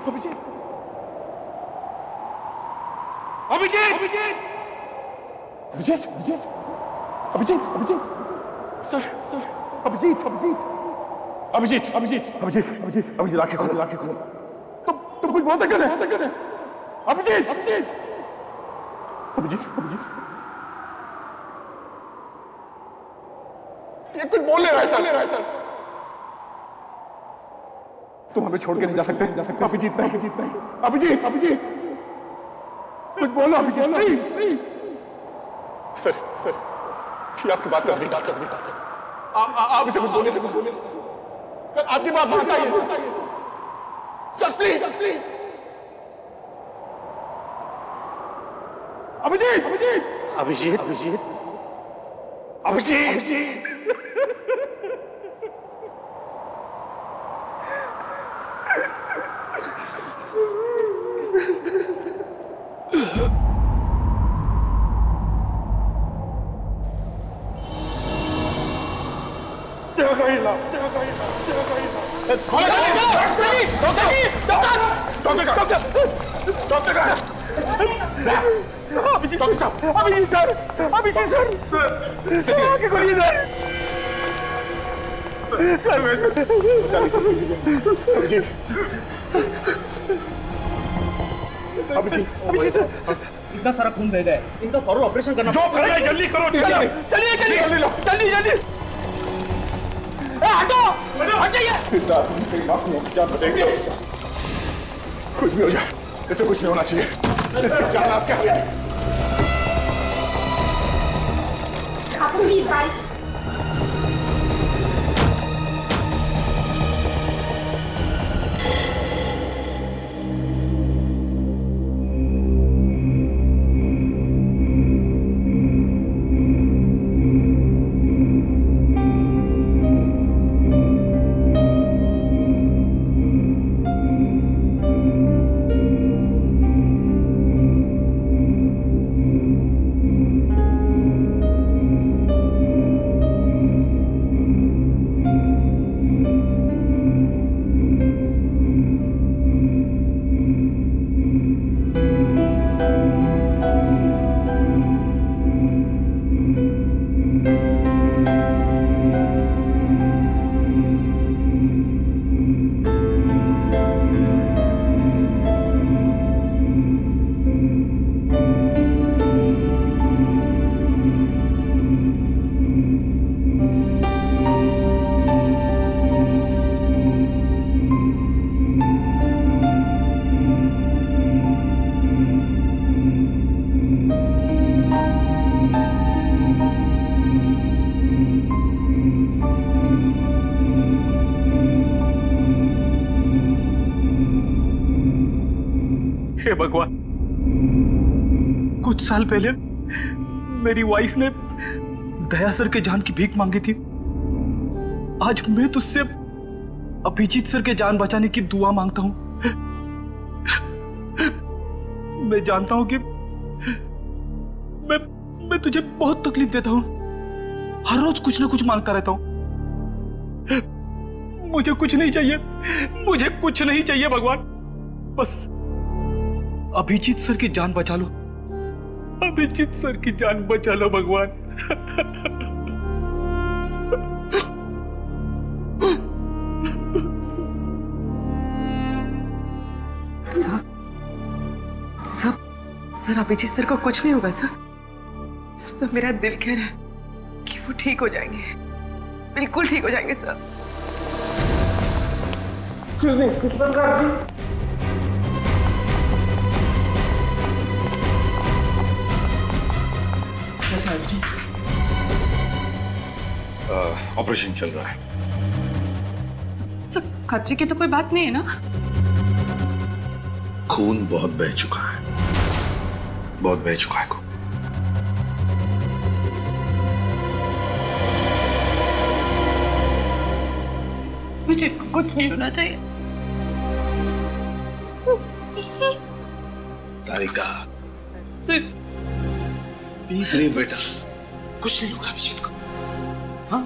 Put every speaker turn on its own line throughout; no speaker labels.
Abhijit Abhijeet Abhijeet Abhijeet Abhijeet Abhijit sir sir Abhijit Abhijeet Abhijeet Abhijeet Abhijeet Abhijeet Abhijit आंखें खोलो आंखें खोलो तुम कुछ बोलते क्यों नहीं अभिजीत अभिजीत अभिजीत अभिजीत ये कुछ बोल नहीं रहा है सर तुम हमें छोड़ के नहीं जा सकते अभिजीत नहीं अभिजीत नहीं अभिजीत अभिजीत कुछ बोलो Abhijeet please please sir sir ये आपकी बात कर रही आप इसे कुछ बोलने सर आपकी बात बताइए sir please please Abhijeet Abhijeet Abhijeet Abhijeet Abhijeet Abhijeet
इतना सारा खून बह गया है, इनका फौरन ऑपरेशन करना।
जो करना है जल्दी करो।
चलिए जल्दी जल्दी। हटो हटाइए।
कुछ भी हो जाए इसे कुछ नहीं होना चाहिए। इसकी जान आपके हाथ में।
प्लीज गाइस
हे भगवान, कुछ साल पहले मेरी वाइफ ने दया सर के जान की भीख मांगी थी। आज मैं तुझसे अभिजीत सर के जान बचाने की दुआ मांगता हूं। मैं जानता हूं कि मैं तुझे बहुत तकलीफ देता हूं। हर रोज कुछ ना कुछ मांगता रहता हूं। मुझे कुछ नहीं चाहिए, मुझे कुछ नहीं चाहिए भगवान। बस अभिजीत सर की जान बचा लो, अभिजीत सर की जान बचा लो भगवान।
सर अभिजीत सर को कुछ नहीं होगा सर। मेरा दिल कह रहा है कि वो ठीक हो जाएंगे, बिल्कुल ठीक हो जाएंगे सर।
ऑपरेशन चल रहा है।
सर खतरे की तो कोई बात नहीं है ना?
खून बहुत बह चुका है, बहुत बह चुका है खून।
मुझे कुछ नहीं होना चाहिए।
तारिका बेटा, कुछ नहीं होगा अभिजीत को। हाँ,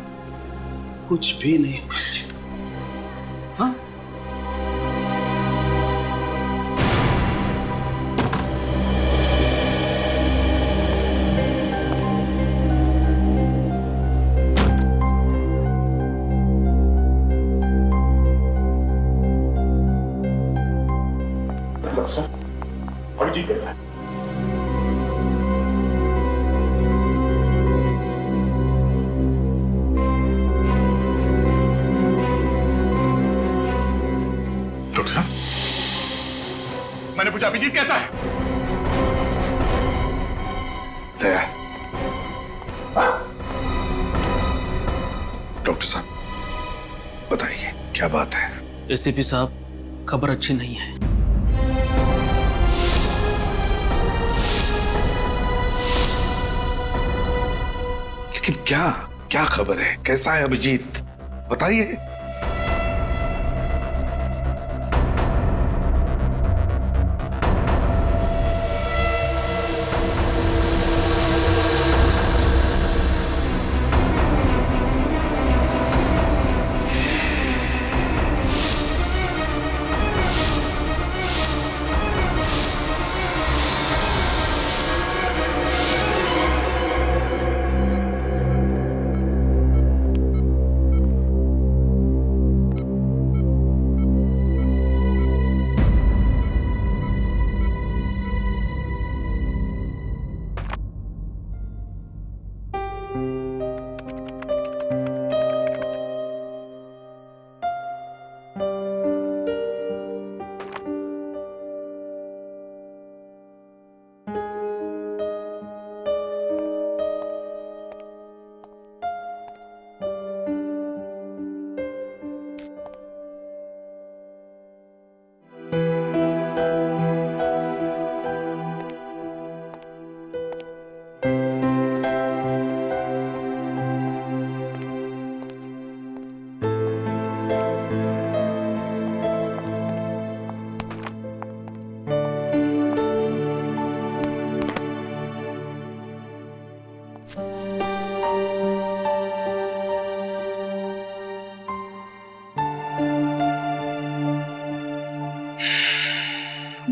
कुछ भी नहीं होगा अभिजीत को। हाँ,
डॉक्टर साहब, अभिजीत कैसा है? डॉक्टर साहब, मैंने पूछा अभिजीत कैसा है?
दया, डॉक्टर साहब बताइए क्या बात है?
एसीपी साहब, खबर अच्छी नहीं है।
लेकिन क्या क्या खबर है? कैसा है अभिजीत? बताइए।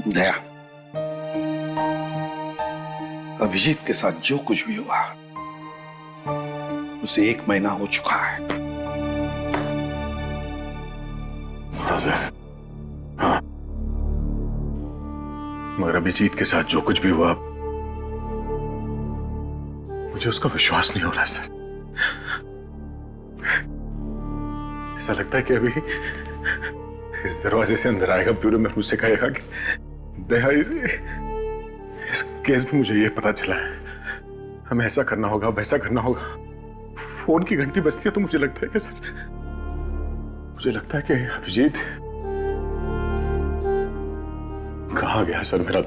दया, अभिजीत के साथ जो कुछ भी हुआ उसे 1 महीना हो चुका है।
हाँ, मगर अभिजीत के साथ जो कुछ भी हुआ मुझे उसका विश्वास नहीं हो रहा सर। ऐसा लगता है कि अभी इस दरवाजे से अंदर आएगा ब्यूरो में, मुझसे कहेगा कि दया, इस केस में मुझे ये पता चला है, हमें ऐसा करना होगा, वैसा करना होगा। फोन की घंटी बजती है तो मुझे लगता है कि सर, मुझे लगता है कि अभिजीत कहाँ गया सर? मेरा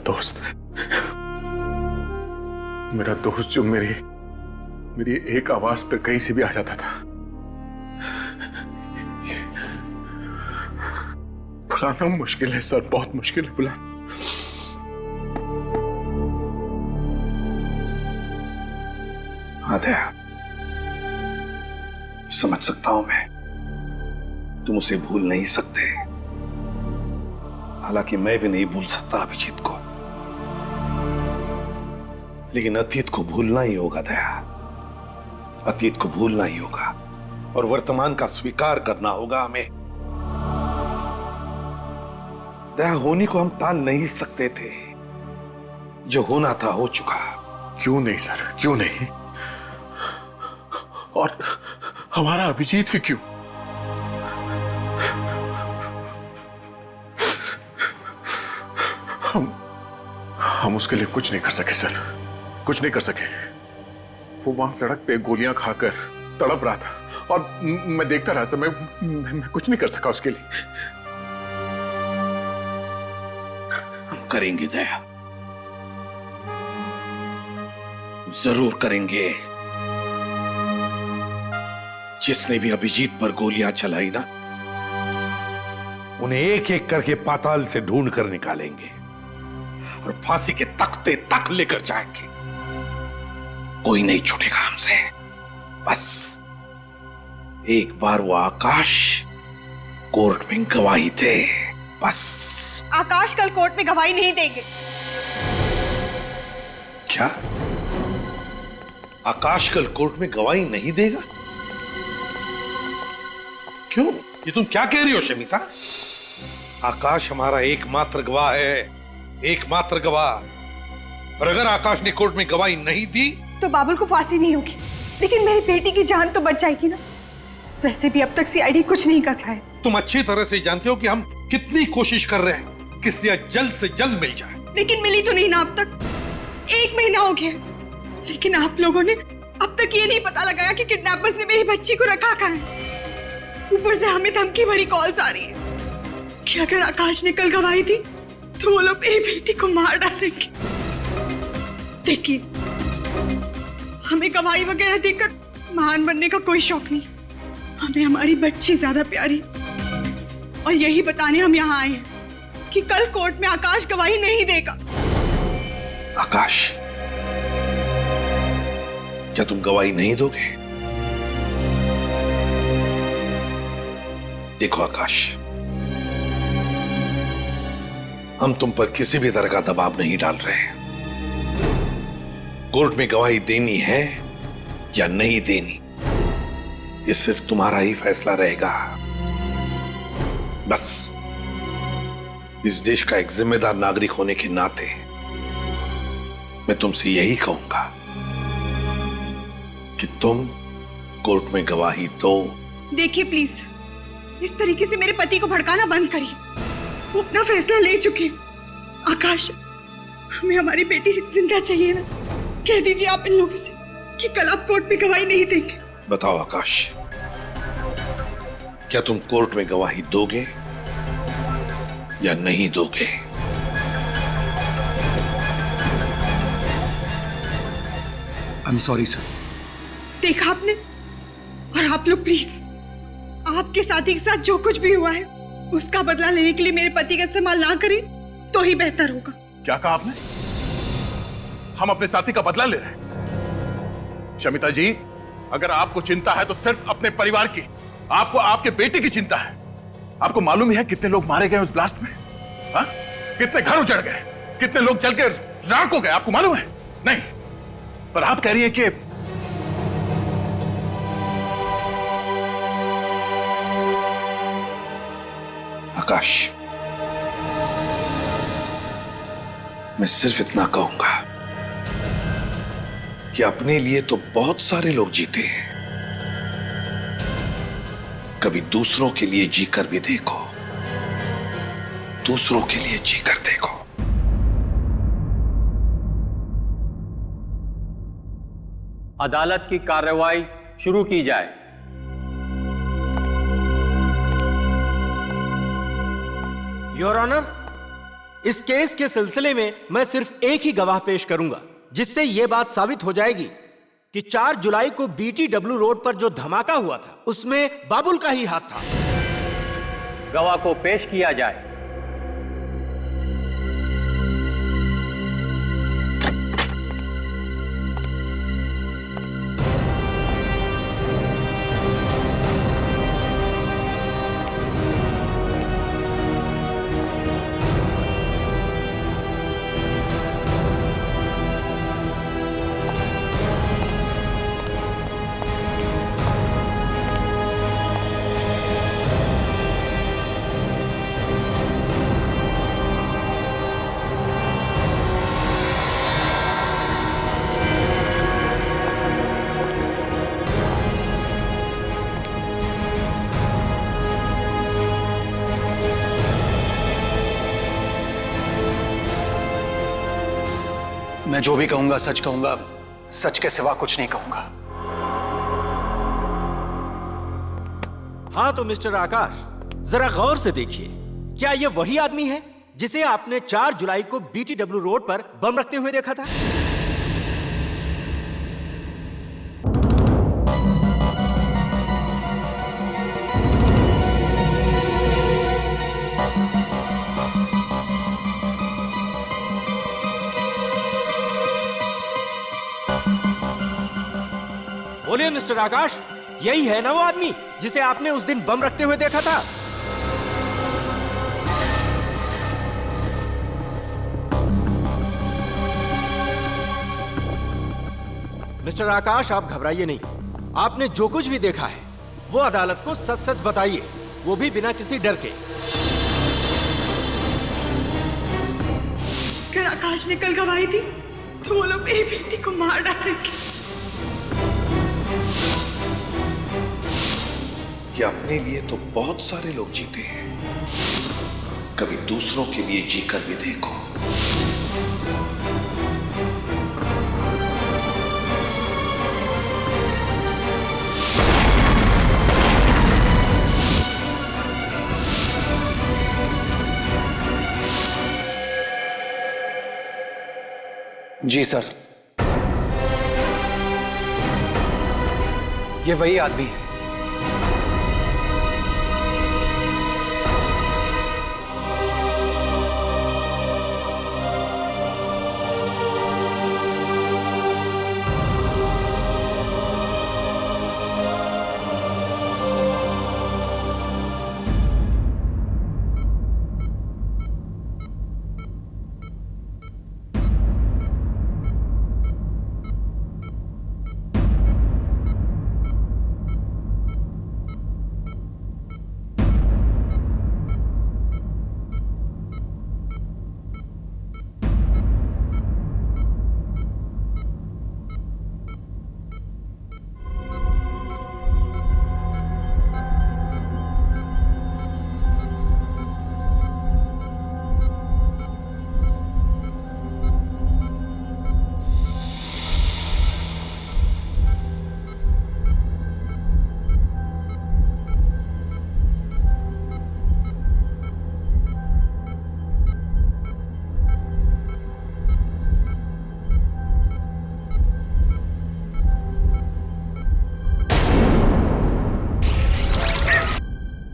दोस्त जो मेरी एक आवाज पे कहीं से भी आ जाता था, बुलाना मुश्किल है सर, बहुत मुश्किल है बुलाना।
हाँ दया, समझ सकता हूं मैं, तुम उसे भूल नहीं सकते। हालांकि मैं भी नहीं भूल सकता अभिजीत को, लेकिन अतीत को भूलना ही होगा दया। अतीत को भूलना ही होगा और वर्तमान का स्वीकार करना होगा हमें। दया, होने को हम टाल नहीं सकते थे, जो होना था हो चुका।
क्यों नहीं सर, क्यों नहीं? और हमारा अभिजीत ही क्यों? हम उसके लिए कुछ नहीं कर सके सर, कुछ नहीं कर सके। वो वहां सड़क पे गोलियां खाकर तड़प रहा था और मैं देखता रहा सर, मैं कुछ नहीं कर सका उसके लिए।
हम करेंगे दया, जरूर करेंगे। जिसने भी अभिजीत पर गोलियां चलाई ना, उन्हें एक एक करके पाताल से ढूंढ कर निकालेंगे और फांसी के तख्ते तक लेकर जाएंगे। कोई नहीं छूटेगा हमसे। बस एक बार वो आकाश कोर्ट में गवाही दे, बस।
आकाश कल कोर्ट में गवाही नहीं देंगे।
क्या? आकाश कल कोर्ट में गवाही नहीं देगा? क्यों? ये तुम क्या कह रही हो शमिता? आकाश हमारा एकमात्र गवाह है। एकमात्र गवाह। और अगर आकाश ने कोर्ट में गवाही नहीं दी
तो बाबुल को फांसी नहीं होगी, लेकिन मेरी बेटी की जान तो बच जाएगी ना। वैसे भी अब तक सीआईडी कुछ नहीं कर पाए।
तुम अच्छी तरह से जानते हो कि हम कितनी कोशिश कर रहे हैं कि सिया जल्द से जल्द मिल जाए।
लेकिन मिली तो नहीं ना अब तक। 1 महीना हो गया, लेकिन आप लोगों ने अब तक ये नहीं पता लगाया कि किडनैपर्स ने मेरी बच्ची को रखा कहाँ है। ऊपर से हमें धमकी भरी कॉल्स आ रही है कि अगर आकाश ने कल गवाही दी तो वो लोग मेरी बेटी को मार डालेंगे। देखिए, हमें गवाही वगैरह देकर महान बनने का कोई शौक नहीं। हमें हमारी बच्ची ज्यादा प्यारी, और यही बताने हम यहाँ आए हैं कि कल कोर्ट में आकाश गवाही नहीं देगा।
आकाश, क्या तुम गवाही नहीं दोगे? देखो आकाश, हम तुम पर किसी भी तरह का दबाव नहीं डाल रहे हैं। कोर्ट में गवाही देनी है या नहीं देनी, ये सिर्फ तुम्हारा ही फैसला रहेगा। बस इस देश का एक जिम्मेदार नागरिक होने के नाते मैं तुमसे यही कहूंगा कि तुम कोर्ट में गवाही दो।
देखिए प्लीज, इस तरीके से मेरे पति को भड़काना बंद करिए। वो अपना फैसला ले चुके हैं। आकाश, हमें हमारी बेटी जिंदा चाहिए ना। कह दीजिए आप इन लोगों से कि कल आप कोर्ट में गवाही नहीं देंगे।
बताओ आकाश, क्या तुम कोर्ट में गवाही दोगे या नहीं दोगे?
I am sorry sir.
देखा आपने? और आप लोग प्लीज, आपके साथी के साथ जो कुछ भी हुआ है उसका बदला लेने के लिए मेरे पति का इस्तेमाल ना करें तो ही बेहतर होगा।
क्या कहा आपने? हम अपने साथी का बदला ले रहे हैं? शमिता जी, अगर आपको चिंता है तो सिर्फ अपने परिवार की, आपको आपके बेटे की चिंता है। आपको मालूम ही है कितने लोग मारे गए उस ब्लास्ट में? हा? कितने घर उजड़ गए, कितने लोग जल के राख हो गए, आपको मालूम है? नहीं, पर आप कह रही हैं कि
आकाश, मैं सिर्फ इतना कहूंगा कि अपने लिए तो बहुत सारे लोग जीते हैं, कभी दूसरों के लिए जीकर भी देखो, दूसरों के लिए जीकर देखो।
अदालत की कार्रवाई शुरू की जाए।
योर ऑनर, इस केस के सिलसिले में मैं सिर्फ एक ही गवाह पेश करूंगा, जिससे यह बात साबित हो जाएगी कि 4 जुलाई को BTW रोड पर जो धमाका हुआ था उसमें बाबुल का ही हाथ था।
गवाह को पेश किया जाए।
मैं जो भी कहूंगा सच कहूंगा, सच के सिवा कुछ नहीं कहूंगा।
हाँ तो मिस्टर आकाश, जरा गौर से देखिए, क्या यह वही आदमी है जिसे आपने 4 जुलाई को BTW रोड पर बम रखते हुए देखा था? बोलिए मिस्टर आकाश, यही है ना वो आदमी जिसे आपने उस दिन बम रखते हुए देखा था? मिस्टर आकाश, आप घबराइए नहीं। आपने जो कुछ भी देखा है वो अदालत को सच सच बताइए, वो भी बिना किसी डर के।
आकाश ने कल गवाही दी तो वो लोग मेरी बेटी को मार डालेंगे।
कि अपने लिए तो बहुत सारे लोग जीते हैं, कभी दूसरों के लिए जीकर भी देखो।
जी सर, ये वही आदमी है।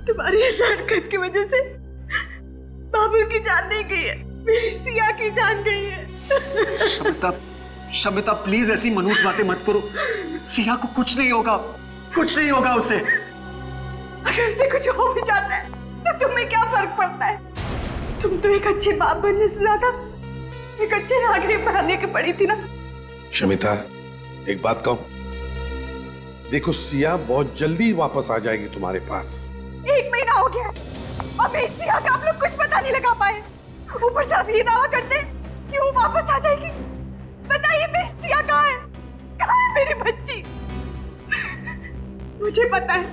तुम्हारी इस हरकत की वजह से बाबुल की जान नहीं गई है, मेरी सिया की जान गई है।
शमिता, शमिता प्लीज ऐसी मनूस बातें मत करो। सिया को कुछ नहीं होगा, कुछ नहीं होगा उसे।
अगर उसे कुछ हो भी जाता है तो तुम्हें क्या फर्क पड़ता है? तुम तो एक अच्छे बाप बनने से ज्यादा एक अच्छे नागरिक बनने की पड़ी थी ना।
शमिता, एक बात कहूं, देखो सिया बहुत जल्दी वापस आ जाएगी तुम्हारे पास।
1 महीना हो गया और मेरी सिया का आप लोग कुछ पता नहीं लगा पाए। ऊपर से आप ये दावा करते कि वो वापस आ जाएगी। बताइए मेरी सिया कहाँ है? कहाँ है मेरी बच्ची? मुझे पता है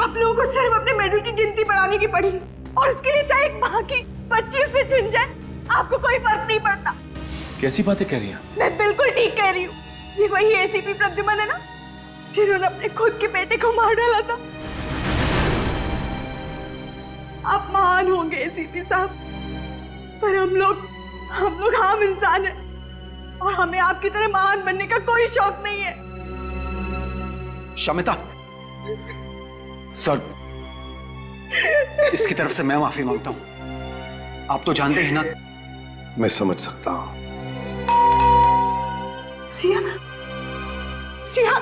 आप लोगों को सिर्फ अपने मेडल की गिनती बढ़ाने की पड़ी और उसके लिए चाहे एक माँ की बच्ची से छिन जाए आपको कोई फर्क नहीं पड़ता।
कैसी बातें कह रही हैं?
मैं बिल्कुल ठीक कह रही हूँ। ये वही एसीपी प्रद्युमन है ना जिन्होंने अपने खुद के बेटे को मार डाला था। आप महान होंगे एसीपी साहब, पर हम लोग आम इंसान हैं और हमें आपकी तरह महान बनने का कोई शौक नहीं है।
शमिता, सर इसकी तरफ से मैं माफी मांगता हूं। आप तो जानते ही ना।
मैं समझ सकता हूं।
सिया, सिया,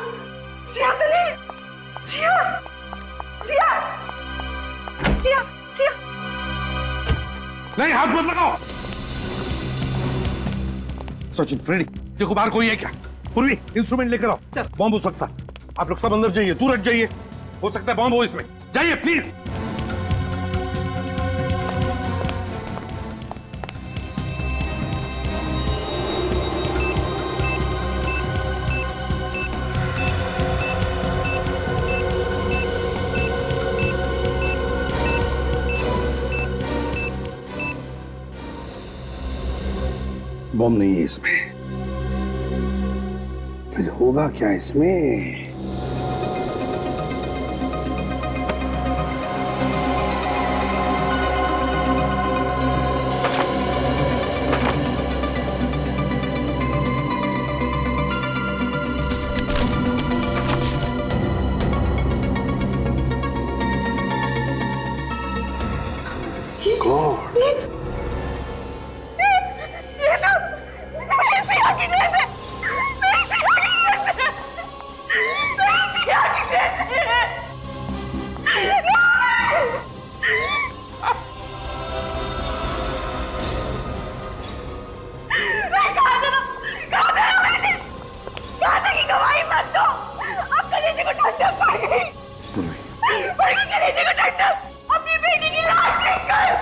सिया तो नहीं, सिया, सिया, सिया, सिया।
नहीं, हाथ मत लगाओ। सचिन, फ्रेडी, देखो बाहर कोई है क्या? पूर्वी, इंस्ट्रूमेंट लेकर आओ। बॉम्ब हो सकता है। आप लोग सब अंदर जाइए, दूर हट जाइए। हो सकता है बॉम्ब हो इसमें। जाइए प्लीज। बॉम्ब नहीं है इसमें। फिर होगा क्या इसमें?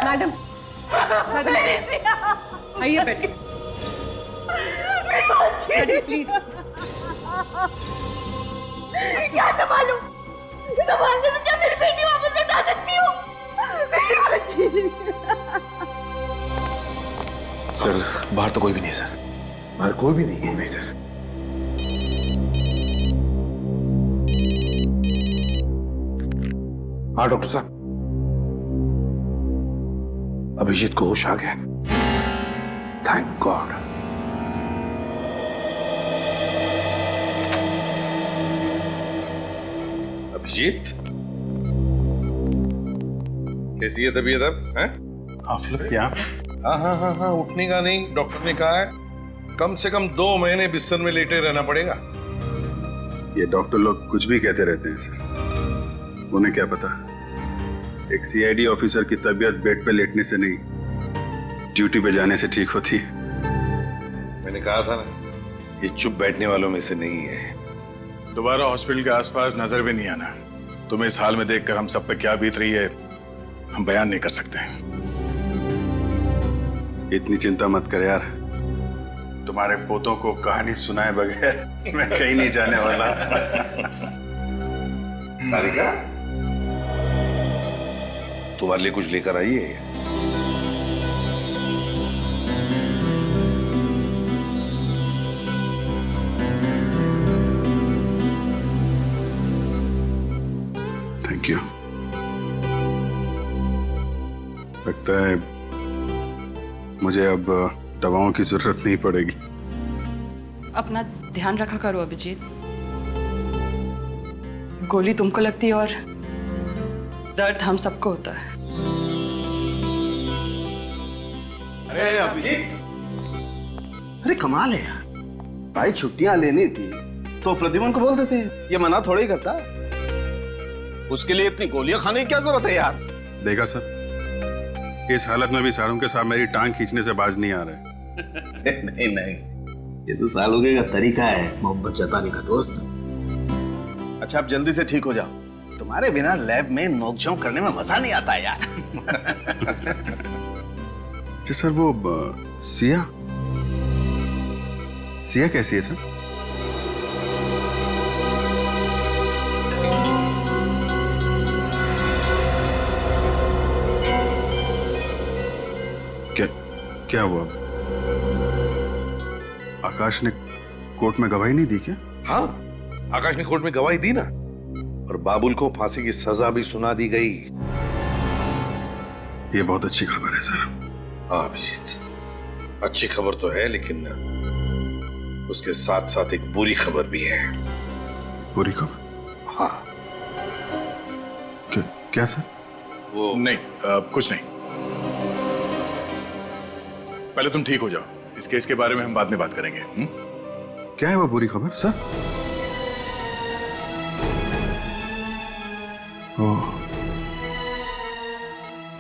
मैडम, मैडम आइए बैठिए।
क्या संभालूं? संभालने से क्या मेरी बेटी वापस लौटा सकती हो? मेरी बच्ची।
सर बाहर तो कोई भी नहीं है सर।
बाहर कोई भी नहीं है?
नहीं सर।
हाँ डॉक्टर साहब, अभिजीत को होश आ गया। Thank God. अभिजीत, कैसी है तबीयत अब? हैं?
आप लोग यहाँ?
हाँ, उठने का नहीं, डॉक्टर ने कहा है कम से कम 2 महीने बिस्तर में लेटे रहना पड़ेगा।
ये डॉक्टर लोग कुछ भी कहते रहते हैं सर, उन्हें क्या पता एक सीआईडी ऑफिसर की तबीयत बेड पे लेटने से नहीं, ड्यूटी पे जाने से ठीक होती है।
मैंने कहा था ना, ये चुप बैठने वालों में से नहीं है।
दोबारा हॉस्पिटल के आसपास नजर भी नहीं आना। तुम्हें इस हाल में देखकर हम सब पे क्या बीत रही है हम बयान नहीं कर सकते।
इतनी चिंता मत कर यार, तुम्हारे पोतों को कहानी सुनाए बगैर मैं कहीं नहीं जाने वाला।
तारिका, तुम्हारे लिए कुछ लेकर आई है?
Thank you. लगता है मुझे अब दवाओं की जरूरत नहीं पड़ेगी।
अपना ध्यान रखा करो अभिजीत। गोली तुमको लगती है और दर्द हम सबको होता है।
अरे अभिजीत, अरे कमाल है यार, भाई छुट्टियां लेनी थी तो प्रद्युमन को बोल देते, ये मना थोड़ा ही करता। उसके लिए इतनी गोलियां खाने की क्या जरूरत है यार?
देखा सर, इस हालत में भी सारों के साथ मेरी टांग खींचने से बाज नहीं आ रहे।
नहीं, ये तो सालोगे का तरीका है मोहब्बत जताने का दोस्त। अच्छा आप जल्दी से ठीक हो जाओ, तुम्हारे बिना लैब में नोकझोंक करने में मजा नहीं आता यार।
जी सर, वो सिया कैसी है सर? क्या हुआ? आकाश ने कोर्ट में गवाही नहीं दी क्या?
हाँ, आकाश ने कोर्ट में गवाही दी ना, और बाबुल को फांसी की सजा भी सुना दी गई।
ये बहुत अच्छी खबर है सर।
हाँ अभिजीत, अच्छी खबर तो है, लेकिन उसके साथ साथ एक बुरी खबर भी है।
बुरी खबर?
हाँ।
क्या सर?
वो नहीं, कुछ नहीं। पहले तुम ठीक हो जाओ, इस केस के बारे में हम बाद में बात करेंगे।
क्या है वो बुरी खबर सर? ओह,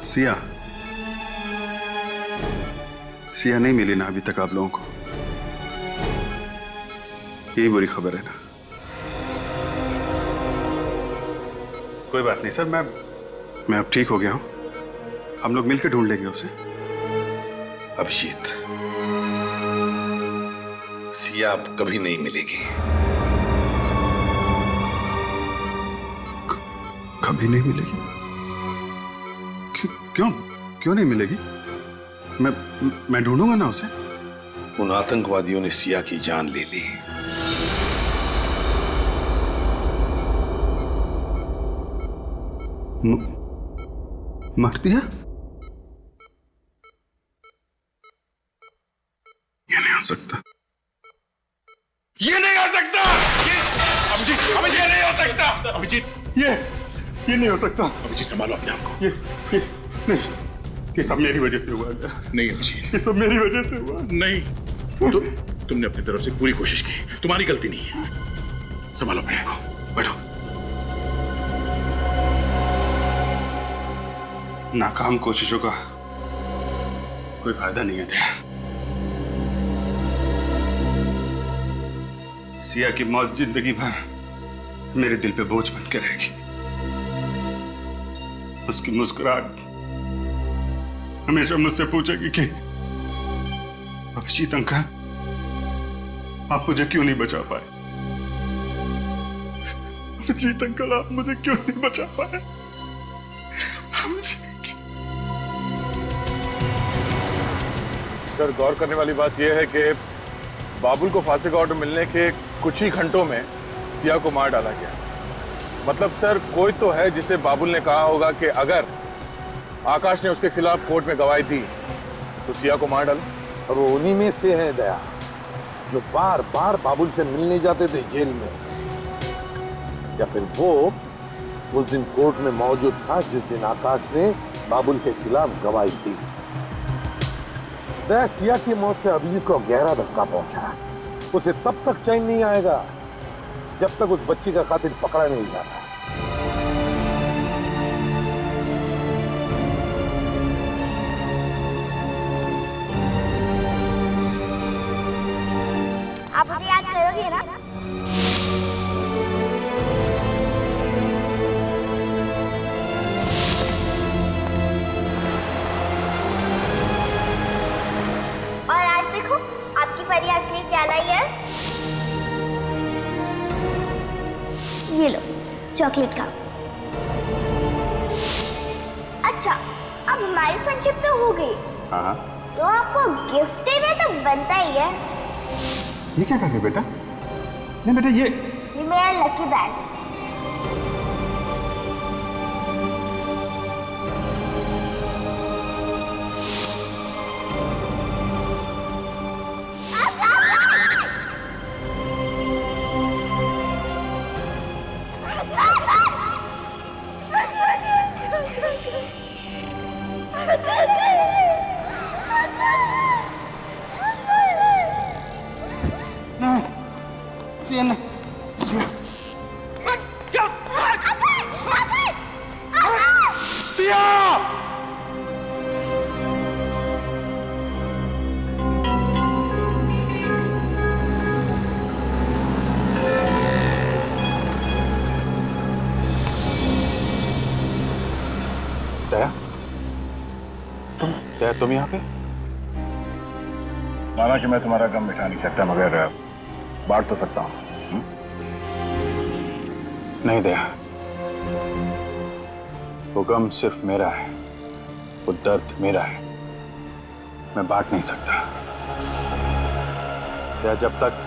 सिया नहीं मिली ना अभी तक आप लोगों को? यही बुरी खबर है ना? कोई बात नहीं सर, मैं अब ठीक हो गया हूं, हम लोग मिलकर ढूंढ लेंगे उसे।
अभिजीत, सिया अब कभी नहीं मिलेगी।
कभी नहीं मिलेगी? क्यों नहीं मिलेगी? मैं ढूंढूंगा ना उसे।
उन आतंकवादियों ने सिया की जान ले ली।
मार दिया? ये नहीं हो सकता,
ये नहीं हो सकता। अभिजीत, ये नहीं हो सकता। अभिजीत,
ये नहीं हो सकता।
अभिजीत संभालो अपने आप को।
ये नहीं, ये सब मेरी वजह से हुआ।
नहीं अभिजीत,
ये सब मेरी वजह से हुआ।
नहीं, तुमने अपनी तरफ से पूरी कोशिश की, तुम्हारी गलती नहीं है। संभालो अपने आप को, बैठो।
नाकाम कोशिशों का कोई फायदा नहीं है। सिया की मौत जिंदगी भर मेरे दिल पे बोझ बन के रहेगी। उसकी मुस्कुराहट हमेशा मुझसे पूछेगी कि अभिजीत अंकल
आप मुझे क्यों नहीं बचा पाए? अभिजीत अंकल, आप मुझे क्यों नहीं बचा पाए?
सर, गौर करने वाली बात यह है कि बाबुल को फांसी का ऑर्डर मिलने के कुछ ही घंटों में सिया को मार डाला गया। मतलब सर, कोई तो है जिसे बाबुल ने कहा होगा कि अगर आकाश ने उसके खिलाफ कोर्ट में गवाही दी तो सिया को मार डालो।
और वो उन्हीं में से है दया, जो बार बार बाबुल से मिलने जाते थे जेल में, या फिर वो उस दिन कोर्ट में मौजूद था जिस दिन आकाश ने बाबुल के खिलाफ गवाही दी। दया, सिया की मौत से अभिजीत को गहरा धक्का पहुंचा। उसे तब तक चैन नहीं आएगा जब तक उस बच्ची का कातिल पकड़ा नहीं जाता।
आप मुझे याद करोगे ना? और आज देखो आपकी परी आपके लिए क्या लाई है। ये लो चॉकलेट का। अच्छा, अब हमारी फ्रेंडशिप तो हो गई,
हाँ,
तो आपको गिफ्ट देना तो बनता ही है।
ये क्या कर रहे बेटा? नहीं बेटा, ये
मेरा लकी बैग।
तुम यहाँ पे?
माना कि मैं तुम्हारा गम मिटा नहीं सकता, मगर बांट तो सकता हूँ।
नहीं दया, वो गम सिर्फ मेरा है, वो दर्द मेरा है, मैं बांट नहीं सकता। दया, जब तक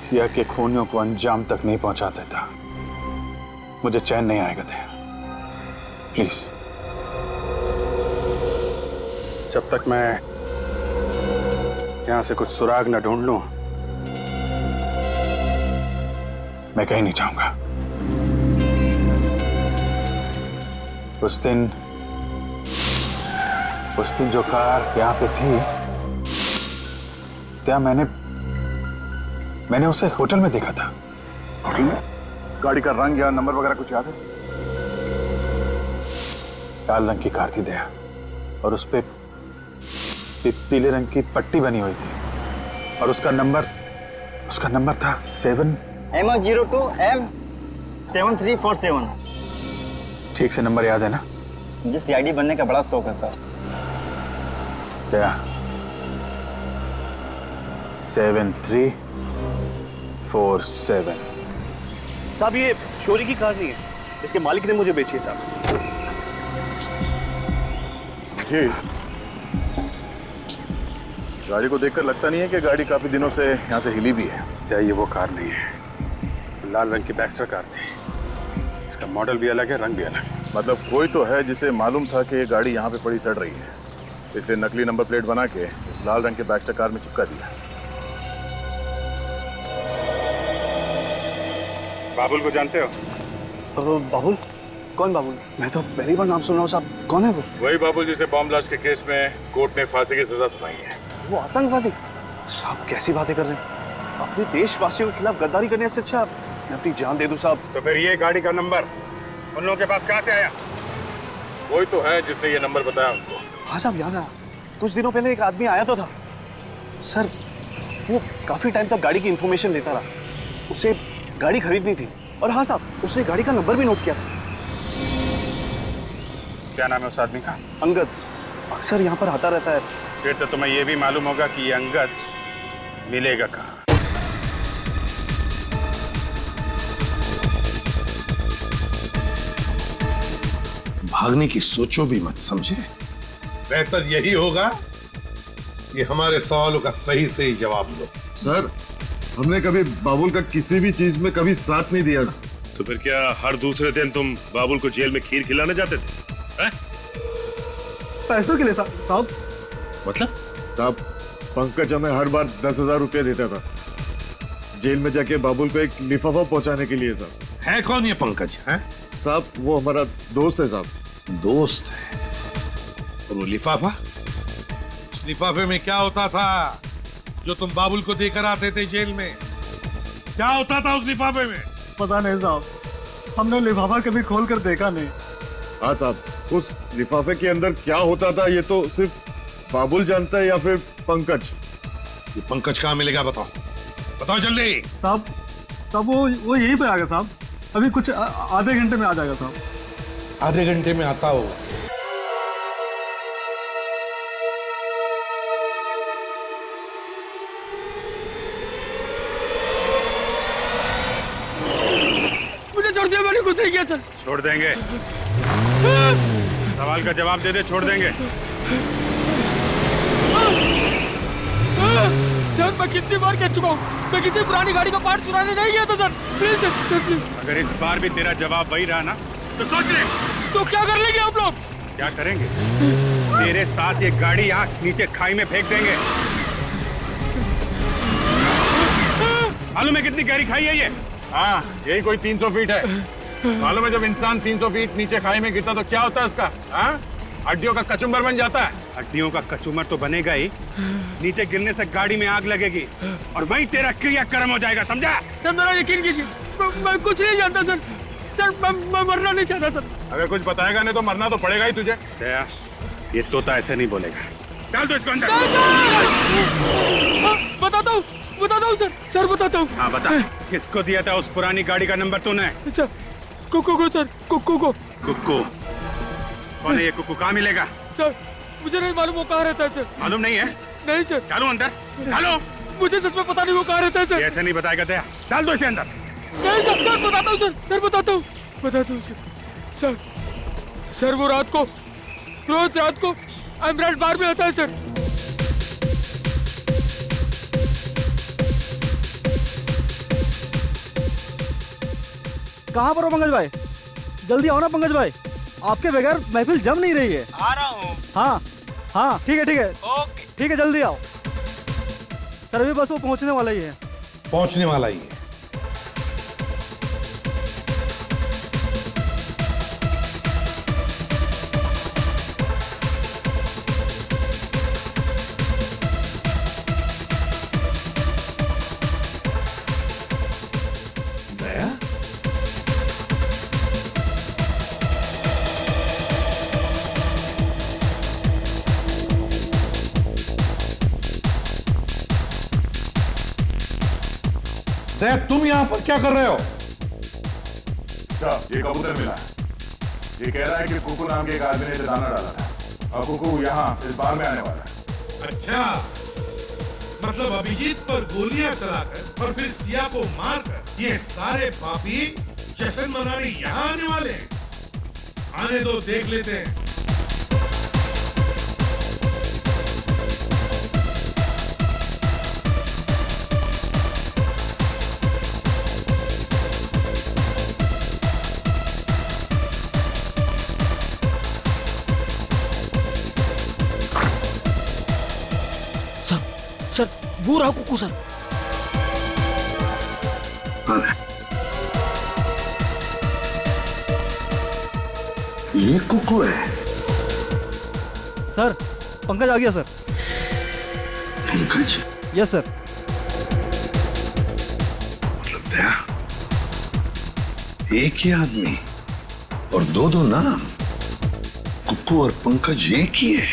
सिया के खूनियों को अंजाम तक नहीं पहुंचा देता, मुझे चैन नहीं आएगा। दया, प्लीज, जब तक मैं यहां से कुछ सुराग न ढूंढ लूं, मैं कहीं नहीं जाऊंगा। उस दिन जो कार यहां पे थी, क्या मैंने उसे होटल में देखा था।
होटल में? गाड़ी का रंग या नंबर वगैरह कुछ याद है?
लाल रंग की कार थी दया, और उस पे पीले रंग की पट्टी बनी हुई थी, और उसका नंबर था 7
M02 M7347।
ठीक से नंबर याद है ना?
मुझे CID बनने का बड़ा शौक है सर।
क्या? 7347।
साहब, ये चोरी की कार नहीं है, इसके मालिक ने मुझे बेची है साहब।
जी, गाड़ी को देखकर लगता नहीं है कि गाड़ी काफी दिनों से यहाँ से हिली भी है।
क्या ये वो कार नहीं है? लाल रंग की बैक्स्टर कार थी, इसका मॉडल भी अलग है, रंग भी अलग।
मतलब कोई तो है जिसे मालूम था कि ये गाड़ी यहाँ पे पड़ी सड़ रही है, इसलिए नकली नंबर प्लेट बना के लाल रंग के बैक्स्टर कार में चिपका दिया।
बाबुल को जानते हो?
बाबुल? कौन बाबुल? मैं तो पहली बार नाम सुन रहा हूँ साहब। कौन है वो?
वही बाबुल जिसे बॉम्ब ब्लास्ट के केस में कोर्ट ने फांसी की सजा सुनाई है।
वो आतंकवादी? साहब कैसी बातें कर रहे हैं? अपने देशवासियों के खिलाफ गद्दारी करने से अच्छा मैं अपनी जान दे दूं साहब।
तो फिर ये गाड़ी का नंबर उन लोगों के पास कहाँ से आया?
कोई तो है जिसने ये नंबर बताया उनको।
हाँ साहब, याद है, कुछ दिनों पहले एक आदमी आया तो था सर। वो काफी टाइम तक गाड़ी की इंफॉर्मेशन लेता रहा, उसे गाड़ी खरीदनी थी, और हाँ साहब, उसने गाड़ी का नंबर भी नोट किया था।
क्या नाम है उस आदमी का?
अंगद। अक्सर यहाँ पर आता रहता है।
फिर तो तुम्हें ये भी मालूम होगा कि ये अंगद मिलेगा कहाँ।
भागने की सोचो भी मत, समझे? बेहतर यही होगा कि हमारे सवालों का सही सही जवाब दो।
सर, हमने कभी बाबुल का किसी भी चीज में कभी साथ नहीं दिया।
तो फिर क्या हर दूसरे दिन तुम बाबुल को जेल में खीर खिलाने जाते थे? हैं?
पैसों के लिए साहब।
मतलब?
साहब, पंकज हमें हर बार 10,000 रुपया देता था जेल में जाके बाबुल को एक लिफाफा पहुंचाने के लिए। साहब,
है कौन ये पंकज? है
साहब, वो हमारा दोस्त है। साहब,
दोस्त है? और वो लिफाफा? उस लिफाफे में क्या होता था जो तुम बाबुल को देकर आते थे जेल में? क्या होता था उस लिफाफे में?
पता नहीं साहब, हमने लिफाफा कभी खोल कर देखा नहीं। हाँ साहब, उस लिफाफे के अंदर क्या होता था ये तो सिर्फ बाबुल जानता है या फिर पंकज।
ये पंकज कहाँ मिलेगा? बताओ बताओ जल्दी।
साहब वो यहीं पे आ गया साहब, अभी कुछ आधे घंटे में आ जाएगा साहब।
आधे घंटे में आता हो?
मुझे छोड़ दिया, मैंने कुछ नहीं किया सर।
छोड़ देंगे, सवाल का जवाब दे दे, छोड़ देंगे।
सर, मैं कितनी बार कह चुका हूँ, मैं किसी पुरानी गाड़ी का पार्ट चुराने नहीं गया था सर। Please sir please.
अगर इस बार भी तेरा जवाब वही रहा ना तो सोच ले।
तो क्या कर लेंगे आप लोग?
क्या करेंगे? तेरे साथ ये गाड़ी आंख नीचे खाई में फेंक देंगे। मालूम है कितनी गहरी खाई है ये?
हाँ, यही कोई 300 फीट है। मालूम है जब इंसान 300 फीट नीचे खाई में गिरता तो क्या होता है उसका? हाँ, हड्डियों का कचुम्बर बन जाता है।
हड्डियों का कचूमर तो बनेगा ही, नीचे गिरने से गाड़ी में आग लगेगी और वहीं तेरा क्रियाक्रम हो जाएगा, समझा?
सर मेरा यकीन कीजिए, मैं कुछ नहीं जानता सर। सर मैं मरना नहीं चाहता सर।
अगर कुछ बताएगा नहीं तो मरना तो पड़ेगा ही तुझे।
दया, ये तोता ऐसे नहीं बोलेगा। चल तो इसको अंदर।
बताता हूँ सर। सर बताता हूँ।
हाँ बता, किसको दिया था उस पुरानी गाड़ी का नंबर तूने?
सर कुक्कू को सर, कुक्कू को।
कुक्कू? कौन है ये कुक्कू? कहाँ मिलेगा?
सर मुझे नहीं मालूम वो कहाँ रहता है सर।
मालूम नहीं है?
नहीं सर।
चलो अंदर, चलो।
मुझे सच में पता नहीं वो कहाँ रहता है सर।
ऐसे नहीं बताएगा दया, डाल दो इसे अंदर।
नहीं सर, सर बताता हूँ सर, सर बताता हूँ सर। सर वो रोज रात को एमराल्ड बार में आता है सर।
कहाँ पर हो पंकज भाई? जल्दी आओ ना पंकज भाई, आपके बगैर महफिल जम नहीं रही है।
आ रहा हूँ।
हाँ ठीक है
ओके।
ठीक है, जल्दी आओ सर, अभी बस वो पहुंचने वाला ही है।
पहुंचने वाला ही है। तुम यहां पर क्या कर रहे हो?
साहब, ये कबूतर मिला है। ये कह रहा है कि कुकू नाम के एक आदमी ने इसे दाना डाला था और कुकू यहाँ इस बार में आने वाला है।
अच्छा, मतलब अभिजीत पर गोलियां चलाकर और फिर सिया को मारकर ये सारे पापी जश्न मनाने यहाँ आने वाले हैं। आने दो, देख लेते हैं।
सर वो रहा कुक्कू सर।
ये कुक्कू है?
सर पंकज आ गया सर।
पंकज?
Yes sir.
मतलब दया, एक ही आदमी और दो नाम, कुक्कू और पंकज एक ही है।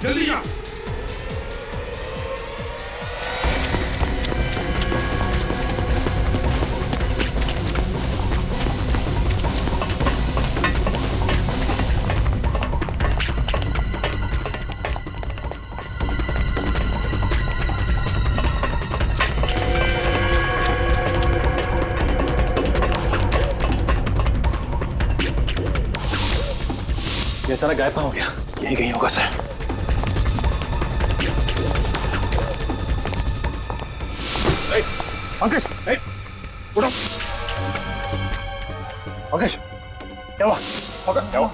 जल्दी जा।
ये अचानक गायब हो गया। यही कहीं होगा सर। पंकज, उठो। पंकज, क्या हुआ? क्या हुआ?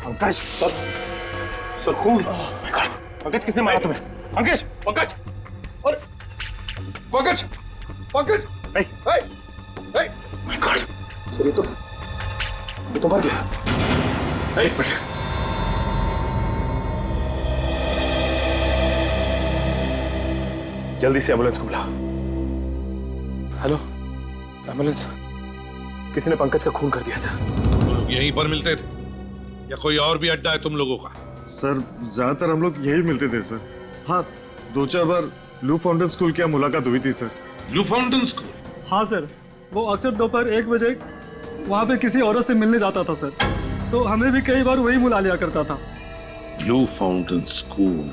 पंकज, सर खून। पंकज, किसने मारा तुम्हें? पंकज, पंकज, और Pankaj, Pankaj, my God, sir ये तो मर गया। एक मिनट। जल्दी से एम्बुलेंस को बुला। Hello, ambulance. किसी ने पंकज का खून कर दिया सर।
यहीं पर मिलते थे या कोई और भी अड्डा है तुम लोगों का?
सर ज्यादातर हम लोग यही मिलते थे सर। हाँ, 2-4 बार लू फाउंटेन स्कूल की मुलाकात हुई थी सर।
लू फाउंटेन स्कूल?
हाँ सर, वो अक्सर दोपहर 1 बजे वहाँ पे किसी औरत से मिलने जाता था सर, तो हमें भी कई बार वही बुला लिया करता था।
लू फाउंटेन स्कूल।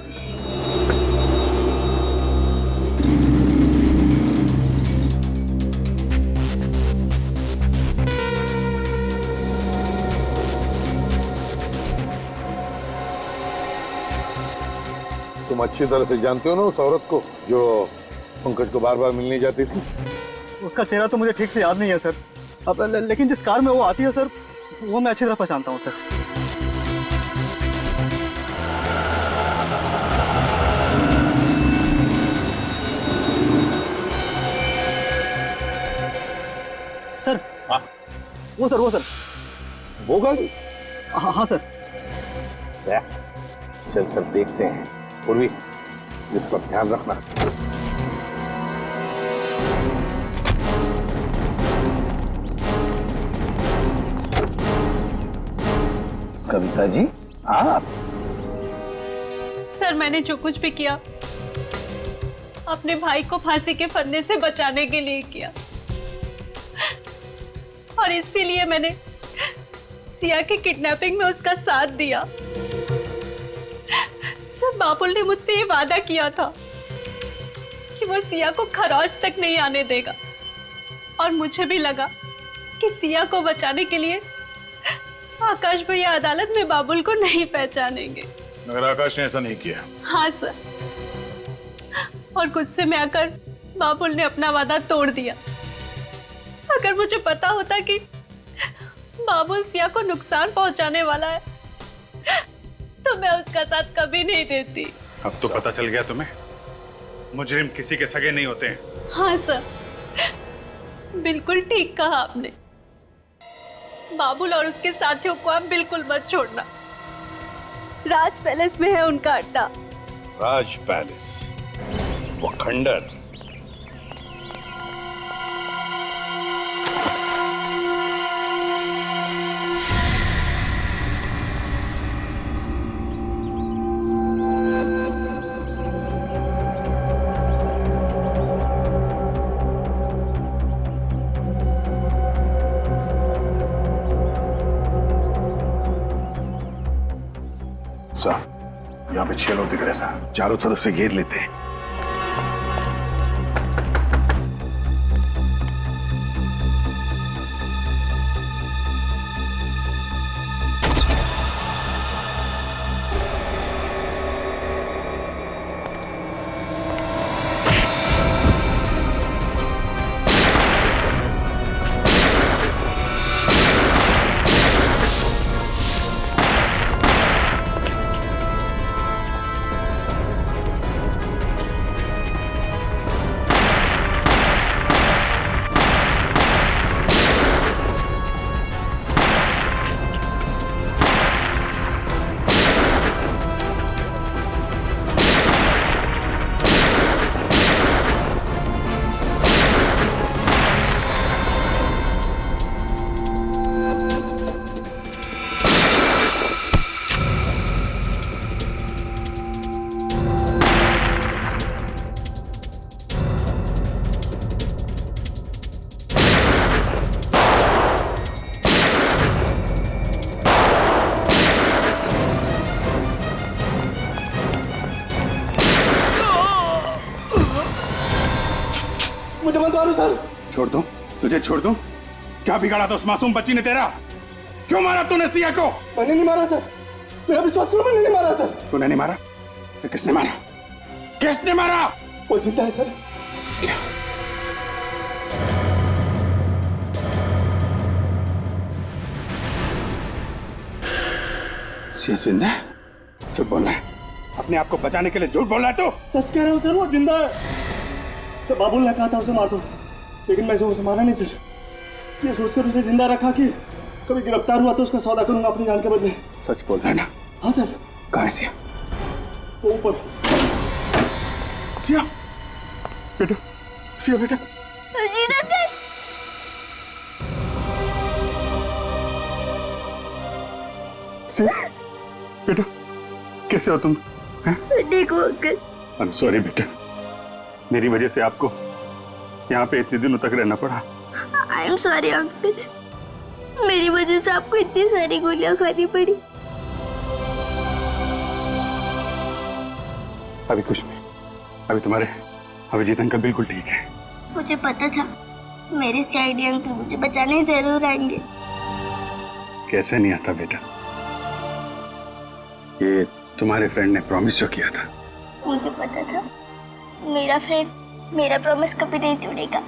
तुम अच्छी तरह से जानते हो ना उस औरत को जो पंकज को बार बार मिलने जाती थी?
उसका चेहरा तो मुझे ठीक से याद नहीं है सर। अब लेकिन जिस कार में वो आती है सर, वो मैं अच्छी तरह पहचानता हूँ सर। सर,
हाँ
वो सर
वो गाड़ी?
हाँ सर।
चल कर देखते हैं। पूर्वी, इस पर ध्यान रखना। कविता जी, आप?
सर, मैंने जो कुछ भी किया अपने भाई को फांसी के फंदे से बचाने के लिए किया, और इसीलिए मैंने सिया की किडनैपिंग में उसका साथ दिया। सर, बाबुल ने मुझसे ये वादा किया था कि वो सिया को खरौच तक नहीं आने देगा, और मुझे भी लगा कि सिया को बचाने के लिए आकाश भैया अदालत में बाबुल को नहीं पहचानेंगे।
मगर आकाश ने ऐसा नहीं किया।
हाँ सर, और गुस्से में आकर बाबुल ने अपना वादा तोड़ दिया। अगर मुझे पता होता कि बाबुल सिया को नुकसान पहुंचाने वाला है तो मैं उसका साथ कभी नहीं देती।
अब तो पता चल गया तुम्हें, मुजरिम किसी के सगे नहीं होते हैं।
हाँ सर, बिल्कुल ठीक कहा आपने। बाबुल और उसके साथियों को आप बिल्कुल मत छोड़ना। राज पैलेस में है उनका अड्डा।
राज पैलेस, वो खंडर।
यहाँ पे 6 लोग दिख रहे सर।
चारों तरफ से घेर लेते हैं।
मुझे मत मारो सर। छोड़ दूं? तुझे छोड़ दूं? क्या बिगाड़ा था उस मासूम बच्ची ने तेरा?
क्यों मारा तूने सिया को?
मैंने नहीं मारा सर, मेरा विश्वास करो, मैंने नहीं मारा सर।
तूने नहीं मारा? फिर किसने मारा? किसने मारा?
वो जिंदा है सर।
सिया जिंदा है? झूठ बोल रहा है, अपने आप को बचाने के लिए झूठ बोल रहा है तू?
सच कह रहा हूँ सर, वो जिंदा है सर। बाबुल ने कहा था उसे मार दो, लेकिन मैं उसे मारा नहीं सर। ये सोचकर उसे जिंदा रखा कि कभी गिरफ्तार हुआ तो उसका सौदा करूंगा अपनी जान के बदले।
सच बोल रहा है ना?
हाँ सर।
कहाँ है सिया?
वो ऊपर।
सिया बेटा, सिया बेटा। सिया बेटा, कैसे हो तुम?
ठीक हो अंकल।
आई एम सॉरी बेटा, मेरी वजह से आपको यहाँ पे इतने दिनों तक रहना पड़ा।
आई एम सॉरी अंकल, मेरी वजह से आपको इतनी सारी गोलियां खानी पड़ी।
अभी कुछ नहीं, अभी तुम्हारे अभिजीत अंकल बिल्कुल ठीक है।
मुझे पता था मेरे सीआईडी अंकल मुझे बचाने जरूर आएंगे।
कैसे नहीं आता बेटा, ये तुम्हारे फ्रेंड ने प्रॉमिस जो किया था।
मुझे पता था मेरा फ्रेंड मेरा प्रॉमिस कभी नहीं तोड़ेगा।